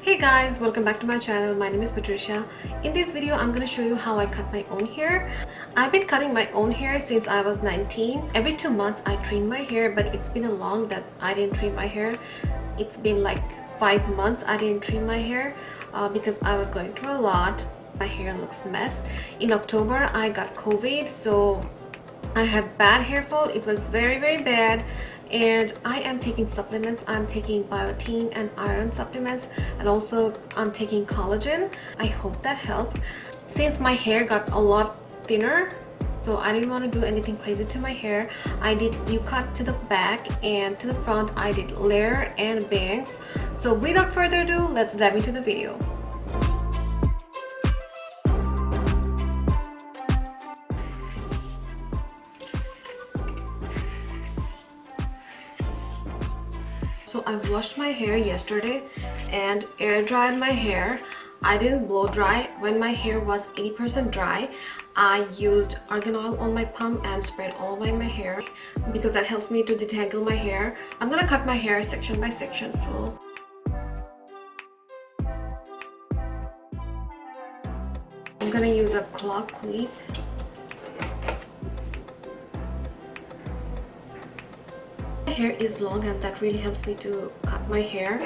Hey guys, welcome back to my channel. My name is Patricia. In this video, I'm going to show you how I cut my own hair. I've been cutting my own hair since I was 19. Every 2 months I trim my hair, but it's been a long that I didn't trim my hair. It's been like 5 months I didn't trim my hair because I was going through a lot. My hair looks a mess. In October I got COVID, so I had bad hair fall. It was very bad, and I am taking supplements. I'm taking biotin and iron supplements, and also I'm taking collagen. I hope that helps. Since my hair got a lot thinner, so I didn't want to do anything crazy to my hair, I did U-cut to the back, and to the front I did layer and bangs. So without further ado, let's dive into the video. So I washed my hair yesterday and air dried my hair. I didn't blow dry. When my hair was 80% dry, I used argan oil on my palm and spread all over my hair because that helps me to detangle my hair. I'm gonna cut my hair section by section. So I'm gonna use a claw clip. My hair is long and that really helps me to cut my hair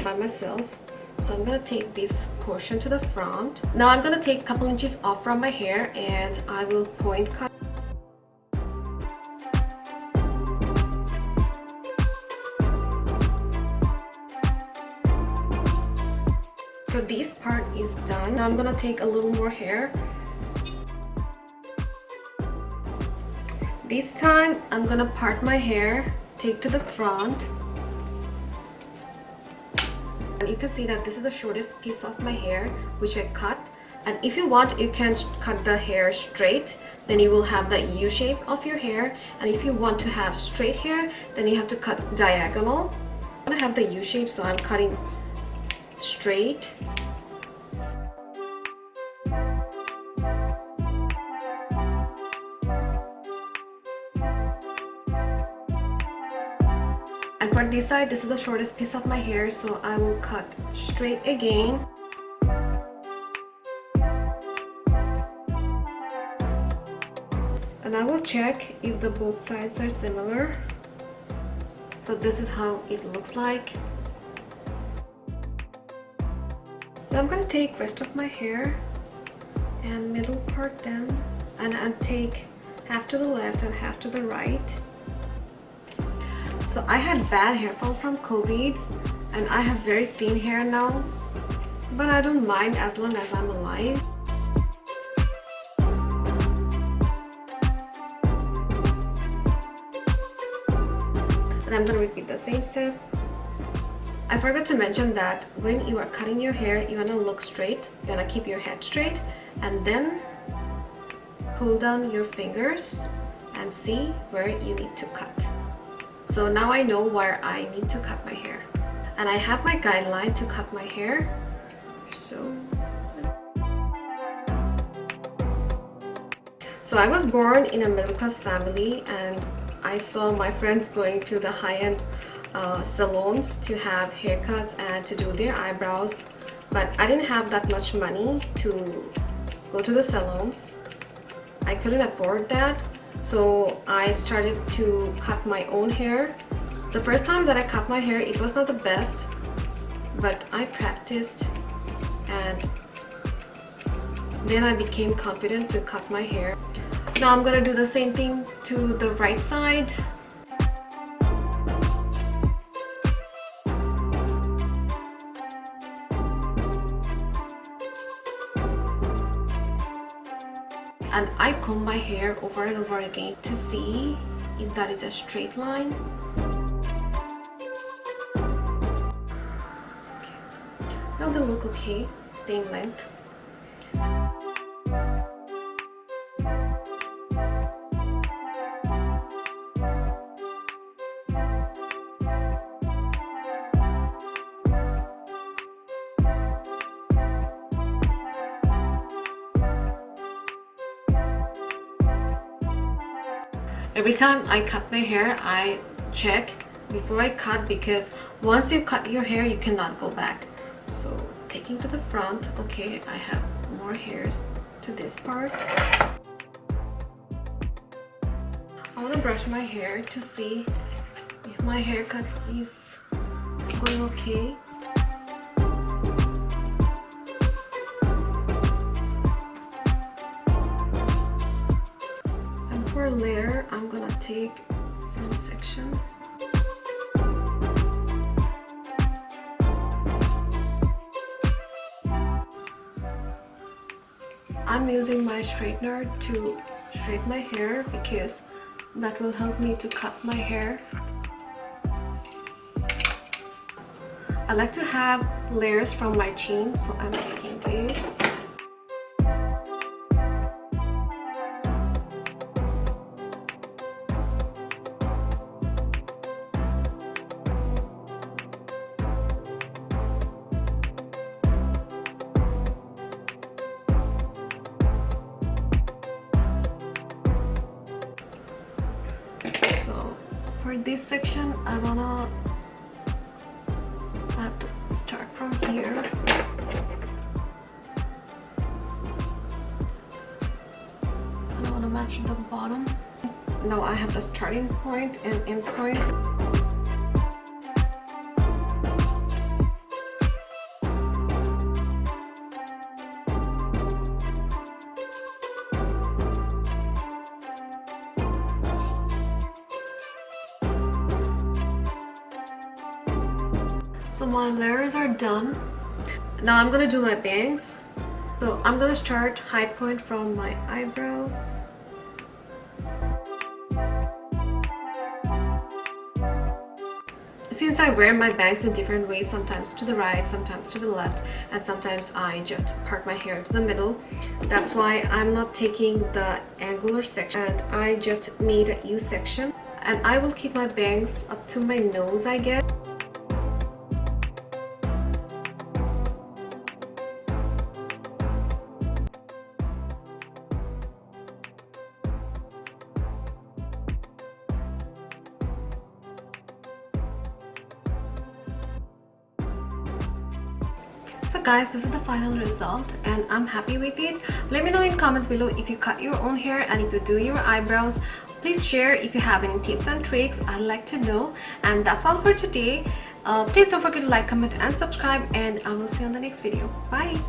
by myself. So I'm gonna take this portion to the front. Now I'm gonna take a couple inches off from my hair and I will point cut. So this part is done. Now I'm gonna take a little more hair. This time I'm gonna part my hair, take to the front, and you can see that this is the shortest piece of my hair which I cut. And if you want, you can cut the hair straight, then you will have the U shape of your hair. And if you want to have straight hair, then you have to cut diagonal. I want to have the U shape, so I'm cutting straight. And for this side, this is the shortest piece of my hair, so I will cut straight again. And I will check if the both sides are similar. So this is how it looks like. Now I'm gonna take rest of my hair and middle part them, and I'll take half to the left and half to the right. So I had bad hair fall from COVID and I have very thin hair now, but I don't mind as long as I'm alive. And I'm gonna repeat the same step. I forgot to mention that when you are cutting your hair, you wanna look straight, you wanna keep your head straight, and then pull down your fingers and see where you need to cut. So now I know where I need to cut my hair, and I have my guideline to cut my hair. So I was born in a middle-class family, and I saw my friends going to the high-end salons to have haircuts and to do their eyebrows, but I didn't have that much money to go to the salons. I couldn't afford that. So I started to cut my own hair. The first time that I cut my hair, it was not the best, but I practiced, and then I became confident to cut my hair. Now I'm gonna do the same thing to the right side. And I comb my hair over and over again to see if that is a straight line. Okay. Now they look okay, same length. Every time I cut my hair, I check before I cut, because once you cut your hair, you cannot go back. So taking to the front, okay, I have more hairs to this part. I want to brush my hair to see if my haircut is going okay. And for a layer, I'm gonna take one section. I'm using my straightener to straighten my hair because that will help me to cut my hair. I like to have layers from my chin, so I'm taking this. So for this section, I wanna have to start from here. And I wanna match the bottom. Now I have the starting point and end point. So my layers are done. Now I'm gonna do my bangs. So I'm gonna start high point from my eyebrows. Since I wear my bangs in different ways, sometimes to the right, sometimes to the left, and sometimes I just part my hair to the middle, that's why I'm not taking the angular section and I just made a U section. And I will keep my bangs up to my nose, I guess. So guys, this is the final result and I'm happy with it. Let me know in comments below if you cut your own hair and if you do your eyebrows. Please share if you have any tips and tricks. I'd like to know. And that's all for today. Please don't forget to like, comment and subscribe, and I will see you on the next video. Bye.